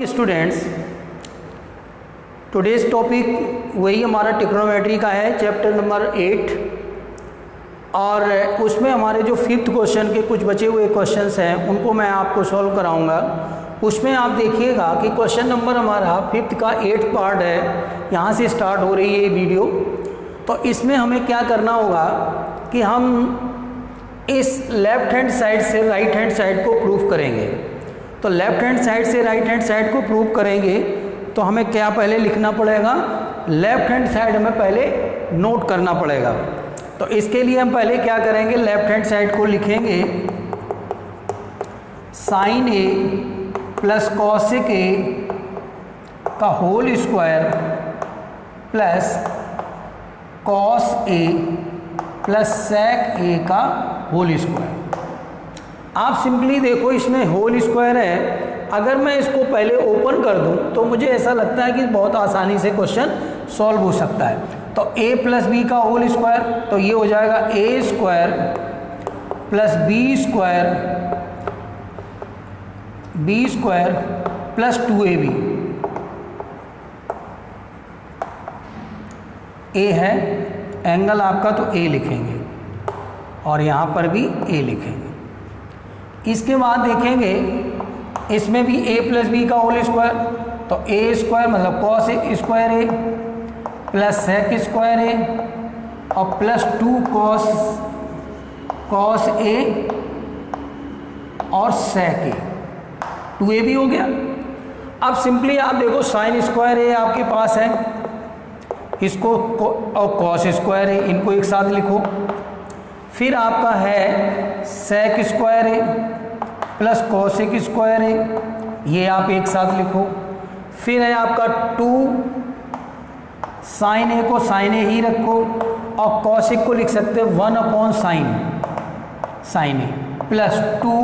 Students, today's topic वही हमारा trigonometry का है, चैप्टर नंबर 8। और उसमें हमारे जो फिफ्थ क्वेश्चन के कुछ बचे हुए क्वेश्चंस हैं उनको मैं आपको सॉल्व कराऊंगा। उसमें आप देखिएगा कि क्वेश्चन नंबर हमारा फिफ्थ का 8th पार्ट है, यहाँ से स्टार्ट हो रही है ये वीडियो। तो इसमें हमें क्या करना होगा कि हम इस लेफ़्ट हैंड साइड से राइट हैंड साइड को प्रूफ करेंगे। तो लेफ़्ट हैंड साइड से राइट हैंड साइड को प्रूव करेंगे तो हमें क्या पहले लिखना पड़ेगा, लेफ़्ट हैंड साइड हमें पहले नोट करना पड़ेगा। तो इसके लिए हम पहले क्या करेंगे, लेफ़्ट हैंड साइड को लिखेंगे sine A plus cosec A का whole square plus cos A plus sec A का होल स्क्वायर। आप सिंपली देखो इसमें होल स्क्वायर है, अगर मैं इसको पहले ओपन कर दूं तो मुझे ऐसा लगता है कि बहुत आसानी से क्वेश्चन सॉल्व हो सकता है। तो a प्लस बी का होल स्क्वायर, तो ये हो जाएगा a square plus B square plus 2ab। a है एंगल आपका तो a लिखेंगे और यहाँ पर भी a लिखेंगे। इसके बाद देखेंगे इसमें भी a प्लस बी का होल स्क्वायर, तो a स्क्वायर मतलब cos A square A plus sec square ए और प्लस 2 कॉस ए और सेक ए, 2ab हो गया। अब सिंपली आप देखो साइन स्क्वायर ए आपके पास है, इसको और कॉस स्क्वायर ए, इनको एक साथ लिखो। फिर आपका है सेक स्क्वायर ए प्लस कॉसेक स्क्वायर ए, ये आप एक साथ लिखो। फिर है आपका 2 साइन ए को साइन ए ही रखो और कॉसेक को लिख सकते हैं 1 upon sine A plus 2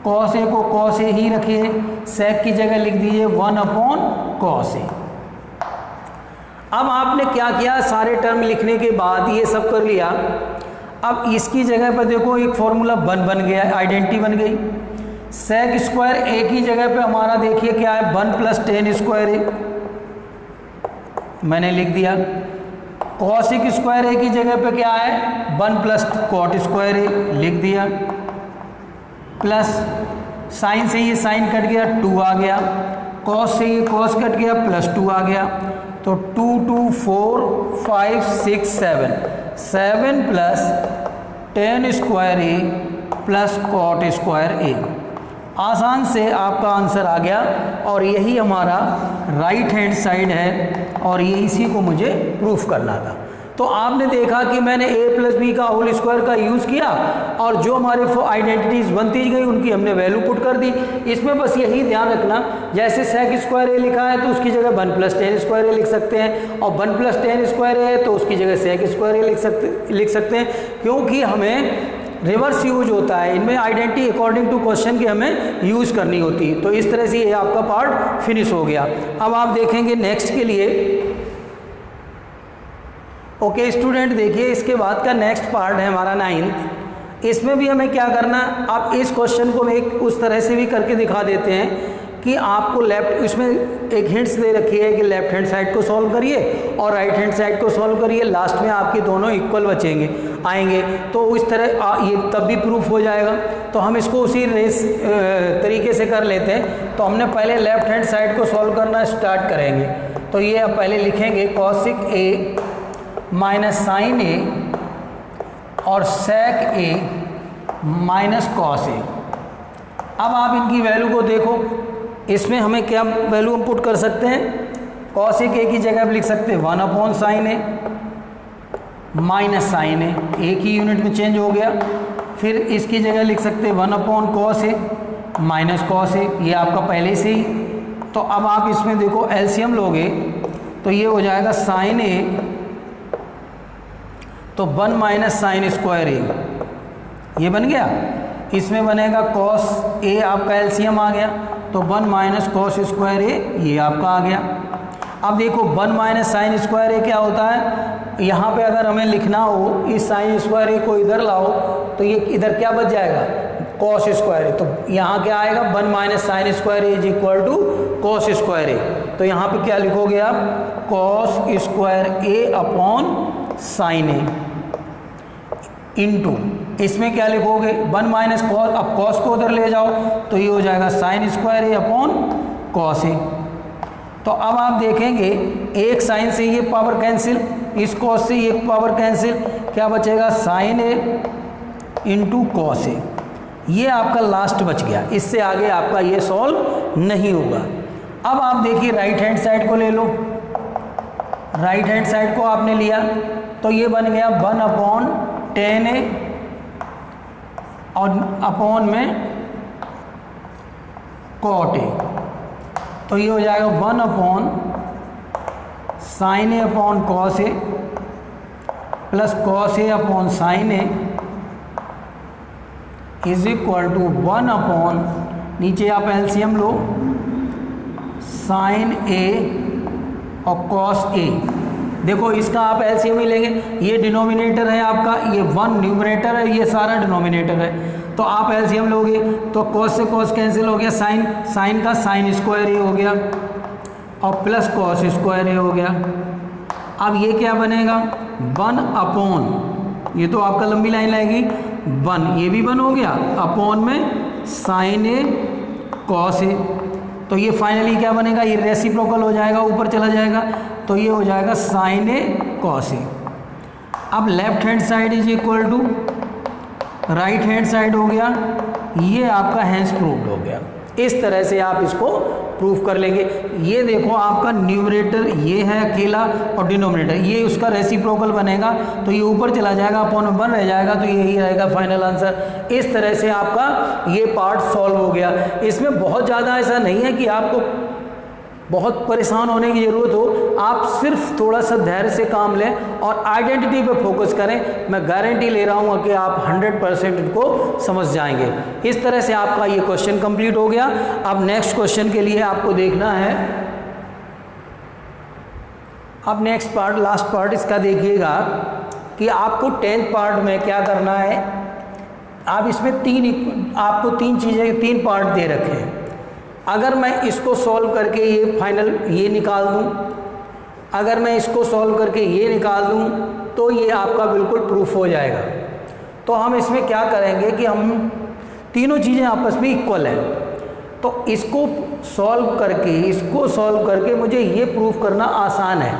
cos A को कॉस ए ही रखिए, सेक की जगह लिख दीजिए 1 अपॉन कॉस ए। अब आपने क्या किया, सारे टर्म लिखने के बाद ये सब कर लिया। अब इसकी जगह पर देखो एक फॉर्मूला बन गया, आइडेंटिटी बन गई। सेक स्क्वायर ए की जगह पे हमारा देखिए क्या है, 1 प्लस टेन स्क्वायर ए मैंने लिख दिया। कॉसिक स्क्वायर ए की जगह पे क्या है, 1 प्लस कॉट स्क्वायर ए लिख दिया। प्लस साइन से ये साइन कट गया, 2 आ गया। कॉस से ये कॉस कट गया, प्लस 2 आ गया। तो 2 2 4 5 6 7 प्लस टेन स्क्वायर ए प्लस कॉट स्क्वायर ए। आसान से आपका आंसर आ गया और यही हमारा राइट हैंड साइड है और ये इसी को मुझे प्रूफ करना था। तो आपने देखा कि मैंने a प्लस बी का होल स्क्वायर का यूज़ किया और जो हमारे आइडेंटिटीज़ बनती गई उनकी हमने वैल्यू पुट कर दी। इसमें बस यही ध्यान रखना, जैसे सेक स्क्वायर ए लिखा है तो उसकी जगह 1 प्लस टेन स्क्वायर ए लिख सकते हैं और 1 प्लस टेन स्क्वायर ए है तो उसकी जगह सेक स्क्वायर ए लिख सकते हैं, क्योंकि हमें रिवर्स यूज होता है इनमें, आइडेंटिटी अकॉर्डिंग टू क्वेश्चन की हमें यूज़ करनी होती है। तो इस तरह से ये आपका पार्ट फिनिश हो गया। अब आप देखेंगे नेक्स्ट के लिए। ओके स्टूडेंट, देखिए इसके बाद का नेक्स्ट पार्ट है हमारा 9th। इसमें भी हमें क्या करना, आप इस क्वेश्चन को एक उस तरह से भी करके दिखा देते हैं कि आपको लेफ्ट, इसमें एक हिंट्स दे रखी है कि लेफ्ट हैंड साइड को सॉल्व करिए और राइट हैंड साइड को सॉल्व करिए, लास्ट में आपके दोनों इक्वल आएंगे। तो इस तरह ये तब भी प्रूफ हो जाएगा। तो हम इसको उसी तरीके से कर लेते हैं। तो हमने पहले लेफ्ट हैंड साइड को सॉल्व करना स्टार्ट करेंगे। तो ये आप पहले लिखेंगे कॉसिक ए माइनस साइन ए और सेक ए माइनस कॉस ए। अब आप इनकी वैल्यू को देखो, इसमें हमें क्या वैल्यू हम पुट कर सकते हैं, कॉसिक ए की जगह लिख सकते हैं 1 upon sine A minus sine ए, एक ही यूनिट में चेंज हो गया। फिर इसकी जगह लिख सकते हैं 1 upon cos A minus cos ए, ये आपका पहले से ही। तो अब आप इसमें देखो एलसीएम लोगे तो ये हो जाएगा साइन ए तो 1 माइनस साइन स्क्वायर ए, ये बन गया। इसमें बनेगा कॉस ए, आपका एलसीएम आ गया तो 1 माइनस कॉस स्क्वायर ए, ये आपका आ गया। अब देखो 1 माइनस साइन स्क्वायर ए क्या होता है, यहाँ पे अगर हमें लिखना हो इस साइन स्क्वायर ए को इधर लाओ तो ये इधर क्या बच जाएगा, कॉस स्क्वायर ए। तो यहाँ क्या आएगा 1 minus sine square A is equal to cos square A. तो यहाँ पे क्या लिखोगे आप cos square A upon sine A into इसमें क्या लिखोगे 1 माइनस कॉस, अब कॉस को उधर ले जाओ तो ये हो जाएगा sign square A upon cos ए। तो अब आप देखेंगे एक साइन से ये पावर कैंसिल, इस कॉस से ये पावर कैंसिल, क्या बचेगा sign A into cos A. ये आपका लास्ट बच गया, इससे आगे आपका ये सॉल्व नहीं होगा। अब आप देखिए राइट हैंड साइड को ले लो, राइट हैंड साइड को आपने लिया तो ये बन गया 1 अपॉन टेन ए और अपॉन में कॉट ए। तो ये हो जाएगा 1 upon sine A upon cos A plus cos A upon sine A is equal to 1 upon, नीचे आप एलसीएम लो, साइन ए और कॉस ए। देखो इसका आप एलसीएम ही लेंगे, ये डिनोमिनेटर है आपका, ये 1 न्यूमरेटर है, ये सारा डिनोमिनेटर है। तो आप एलसीएम लोगे तो कॉस से कॉस कैंसिल हो गया, साइन का साइन स्क्वायर ए हो गया और प्लस कॉस स्क्वायर ए हो गया। अब ये क्या बनेगा 1 अपॉन, ये तो आपका लंबी लाइन आएगी 1, ये भी 1 हो गया अपॉन में साइन ए कॉस ए। तो ये फाइनली क्या बनेगा, ये रेसिप्रोकल हो जाएगा, ऊपर चला जाएगा तो ये हो जाएगा साइन ए कॉस ए। अब left hand side is equal to right hand side हो गया, ये आपका हैंस प्रूव्ड हो गया। इस तरह से आप इसको प्रूफ कर लेंगे। ये देखो आपका न्यूमरेटर ये है अकेला और डिनोमिनेटर ये उसका रेसिप्रोकल बनेगा तो ये ऊपर चला जाएगा अपॉन में 1 रह जाएगा, तो यही रहेगा फाइनल आंसर। इस तरह से आपका ये पार्ट सॉल्व हो गया। इसमें बहुत ज़्यादा ऐसा नहीं है कि आपको बहुत परेशान होने की ज़रूरत हो, आप सिर्फ थोड़ा सा धैर्य से काम लें और आइडेंटिटी पे फोकस करें। मैं गारंटी ले रहा हूँ कि आप 100% इनको समझ जाएंगे। इस तरह से आपका ये क्वेश्चन कंप्लीट हो गया। अब नेक्स्ट क्वेश्चन के लिए आपको देखना है, अब नेक्स्ट पार्ट लास्ट पार्ट इसका देखिएगा कि आपको 10th पार्ट में क्या करना है। आप इसमें आपको तीन चीज़ें 3 पार्ट दे रखे हैं। अगर मैं इसको सॉल्व करके ये फाइनल ये निकाल दूं, अगर मैं इसको सॉल्व करके ये निकाल दूं तो ये आपका बिल्कुल प्रूफ हो जाएगा। तो हम इसमें क्या करेंगे कि हम तीनों चीज़ें आपस में इक्वल हैं, तो इसको सॉल्व करके मुझे ये प्रूफ करना आसान है,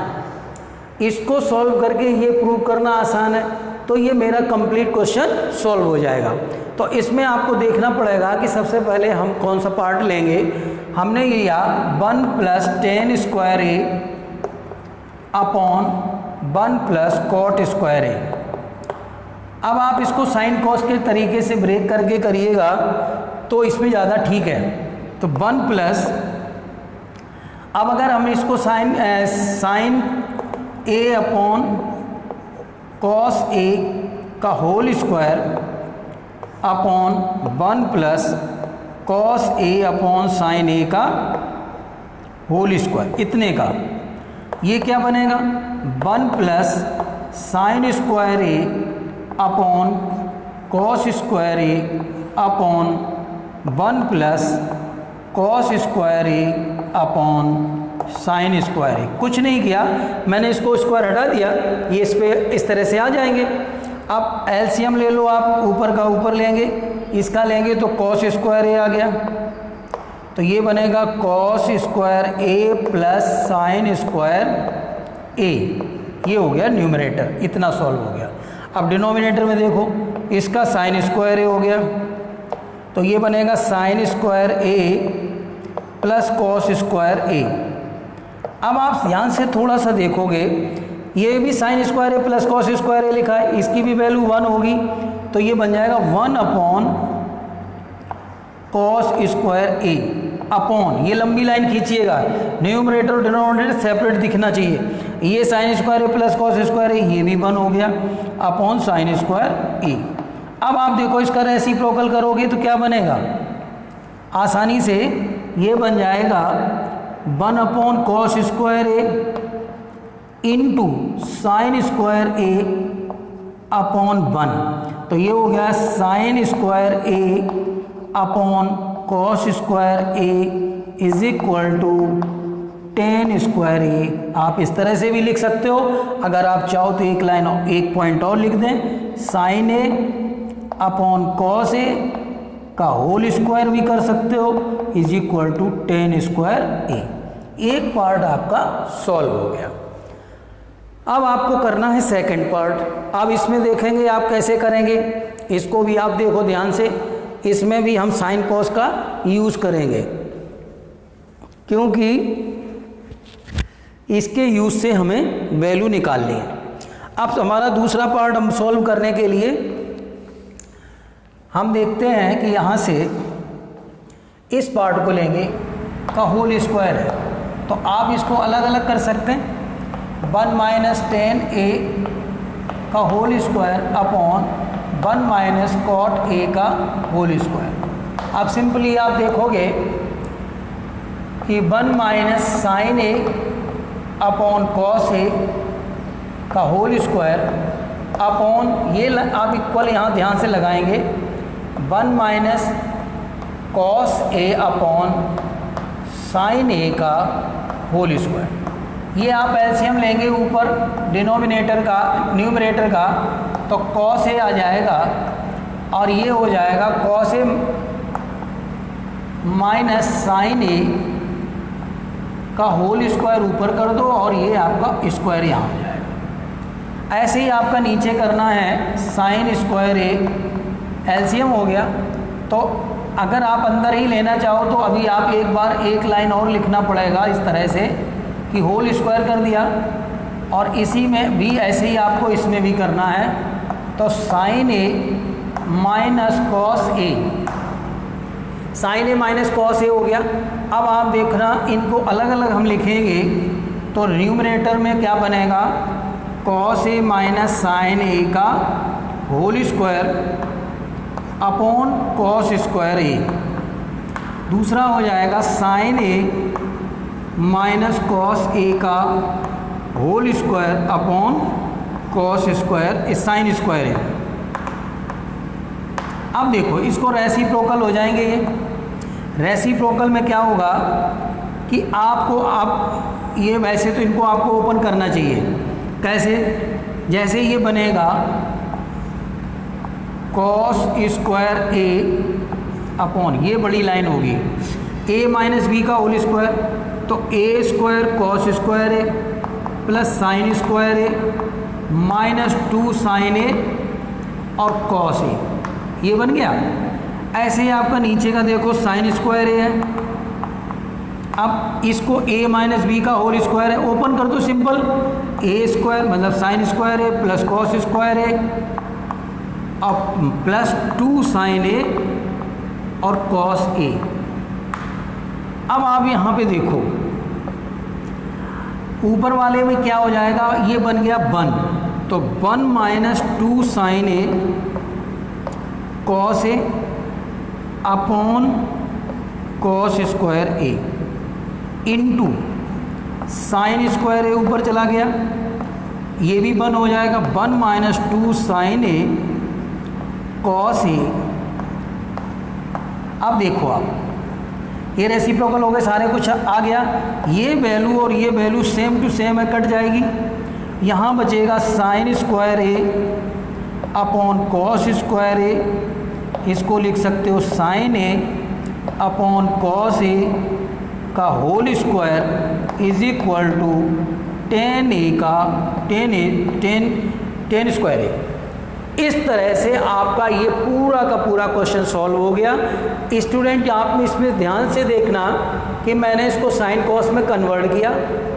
इसको सॉल्व करके ये प्रूफ करना आसान है, तो ये मेरा कंप्लीट क्वेश्चन सॉल्व हो जाएगा। तो इसमें आपको देखना पड़ेगा कि सबसे पहले हम कौन सा पार्ट लेंगे। हमने लिया 1 plus ten square A upon 1 plus cot square ए। अब आप इसको साइन कॉस के तरीके से ब्रेक करके करिएगा तो इसमें ज़्यादा ठीक है। तो 1 प्लस, अब अगर हम इसको sine A upon cos A का whole square upon 1 plus cos A upon sine A का होल स्क्वायर, इतने का ये क्या बनेगा 1 plus sine square A upon cos square A upon 1 plus cos square A upon sine square A. कुछ नहीं किया, मैंने इसको स्क्वायर हटा दिया, ये इस पे इस तरह से आ जाएंगे। अब एलसीएम ले लो, आप ऊपर का ऊपर लेंगे, इसका लेंगे तो कॉस स्क्वायर ए आ गया, तो ये बनेगा कॉस स्क्वायर ए प्लस साइन स्क्वायर ए। ये हो गया न्यूमरेटर, इतना सॉल्व हो गया। अब डिनोमिनेटर में देखो, इसका साइन स्क्वायर ए हो गया तो ये बनेगा साइन स्क्वायर ए प्लस कॉस स्क्वायर ए। अब आप ध्यान से थोड़ा सा देखोगे, ये भी साइन स्क्वायर ए प्लस कॉस स्क्वायर ए लिखा है, इसकी भी वैल्यू 1 होगी, तो ये बन जाएगा 1 upon cos square A upon, ये लंबी लाइन खींचिएगा, न्यूमरेटर और डिनोमिनेटर सेपरेट दिखना चाहिए। ये साइन स्क्वायर ए प्लस कॉस स्क्वायर ए, ये भी 1 हो गया अपॉन साइन स्क्वायर ए। अब आप देखो इसका रेसिप्रोकल करोगे तो क्या बनेगा, आसानी से ये बन जाएगा 1 upon cos square A into sine square A upon 1, तो ये हो गया sine square A upon cos square A is equal to tan square A. आप इस तरह से भी लिख सकते हो, अगर आप चाहो तो एक लाइन एक पॉइंट और लिख दें, sine A upon cos A का होल स्क्वायर भी कर सकते हो is equal to tan square A. एक पार्ट आपका सॉल्व हो गया। अब आपको करना है सेकंड पार्ट। अब इसमें देखेंगे आप कैसे करेंगे, इसको भी आप देखो ध्यान से। इसमें भी हम साइन कॉस का यूज़ करेंगे, क्योंकि इसके यूज़ से हमें वैल्यू निकालनी है। अब हमारा दूसरा पार्ट हम सॉल्व करने के लिए हम देखते हैं कि यहाँ से इस पार्ट को लेंगे का होल स्क्वायर है, तो आप इसको अलग अलग कर सकते हैं। 1 माइनस 10a का whole square upon 1 minus cot a का होल स्क्वायर। अब सिंपली आप देखोगे कि 1 minus sine a upon cos a का होल स्क्वायर अपॉन ये आप इक्वल यहाँ ध्यान से लगाएंगे 1 minus cos a upon sine a का होल स्क्वायर। ये आप एलसीएम लेंगे ऊपर डिनोमिनेटर का न्यूमरेटर का, तो कॉस ए आ जाएगा और ये हो जाएगा cos A minus sine A का होल स्क्वायर ऊपर कर दो और ये आपका स्क्वायर यहाँ हो जाएगा। ऐसे ही आपका नीचे करना है साइन स्क्वायर ए, एलसीएम हो गया। तो अगर आप अंदर ही लेना चाहो तो अभी आप एक बार एक लाइन और लिखना पड़ेगा इस तरह से कि होल स्क्वायर कर दिया, और इसी में भी ऐसे ही आपको इसमें भी करना है। तो sign A minus cos A, sign A minus cos ए हो गया। अब आप देखना इनको अलग अलग हम लिखेंगे, तो न्यूमरेटर में क्या बनेगा, cos A minus sine A का whole square upon cos square A. दूसरा हो जाएगा sine A minus cos A का whole square upon cos square sine square है। अब देखो इसको रेसिप्रोकल हो जाएंगे। ये रेसिप्रोकल में क्या होगा कि आपको आप ये वैसे तो इनको आपको ओपन करना चाहिए। कैसे, जैसे ये बनेगा कॉस स्क्वायर ए अपॉन ये बड़ी लाइन होगी ए माइनस बी का होल स्क्वायर, तो ए स्क्वायर कॉस स्क्वायर ए प्लस साइन स्क्वायर ए माइनस 2 साइन ए और कॉस ए, ये बन गया। ऐसे ही आपका नीचे का देखो साइन स्क्वायर ए है। अब इसको ए माइनस बी का होल स्क्वायर है, ओपन कर दो सिंपल, ए स्क्वायर मतलब साइन स्क्वायर ए प्लस कॉस स्क्वायर ए और प्लस 2 साइन ए और कॉस ए। अब आप यहाँ पे देखो ऊपर वाले में क्या हो जाएगा, ये बन गया 1, तो 1 minus 2 sign A cos A upon cos square A into sine square ए ऊपर चला गया, ये भी 1 हो जाएगा 1 minus 2 sign A cos A. अब देखो आप ये रेसिप्रोकल हो गए, सारे कुछ आ गया। ये वैल्यू और ये वैल्यू सेम टू सेम है, कट जाएगी। यहाँ बचेगा sine square A upon cos square A, इसको लिख सकते हो sine A upon cos A का whole square is equal to tan A का टेन स्क्वायर ए। इस तरह से आपका ये पूरा का पूरा क्वेश्चन सॉल्व हो गया। स्टूडेंट आप इसमें ध्यान से देखना कि मैंने इसको साइन कॉस में कन्वर्ट किया,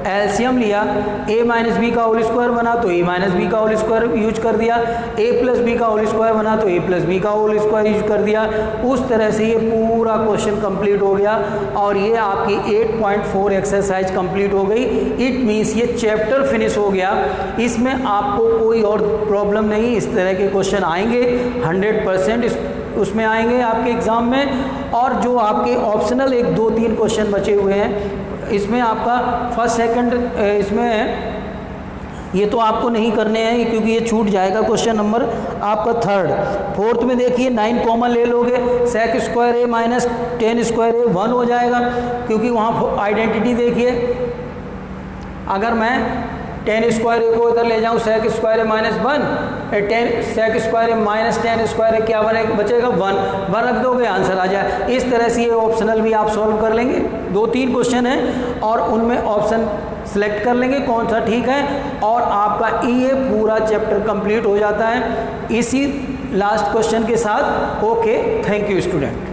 एलसीएम लिया, ए माइनस बी का होल स्क्वायर बना तो ए माइनस बी का होल स्क्वायर यूज कर दिया, ए प्लस बी का होल स्क्वायर बना तो ए प्लस बी का होल स्क्वायर यूज कर दिया। उस तरह से ये पूरा क्वेश्चन कंप्लीट हो गया और ये आपकी 8.4 एक्सरसाइज कंप्लीट हो गई। इट मीन्स ये चैप्टर फिनिश हो गया। इसमें आपको कोई और प्रॉब्लम नहीं, इस तरह के क्वेश्चन आएंगे 100% उसमें आएंगे आपके एग्ज़ाम में। और जो आपके ऑप्शनल 1, 2, 3 क्वेश्चन बचे हुए हैं, इसमें आपका फर्स्ट सेकंड इसमें ये तो आपको नहीं करने हैं क्योंकि ये छूट जाएगा क्वेश्चन नंबर आपका थर्ड। फोर्थ में देखिए 9 कॉमन ले लोगे, सेक स्क्वायर ए माइनस टेन स्क्वायर ए 1 हो जाएगा, क्योंकि वहाँ आइडेंटिटी देखिए, अगर मैं टेन स्क्वायर ए को इधर ले जाऊँ सेक स्क्वायर ए माइनस 1, टेन सेक स्क्वायर ए माइनस टेन स्क्वायर ए क्या बचेगा 1 रख दोगे आंसर आ जाए। इस तरह से ये ऑप्शनल भी आप सॉल्व कर लेंगे। 2-3 क्वेश्चन हैं और उनमें ऑप्शन सेलेक्ट कर लेंगे कौन सा ठीक है, और आपका ये पूरा चैप्टर कंप्लीट हो जाता है इसी लास्ट क्वेश्चन के साथ। Okay, thank you student.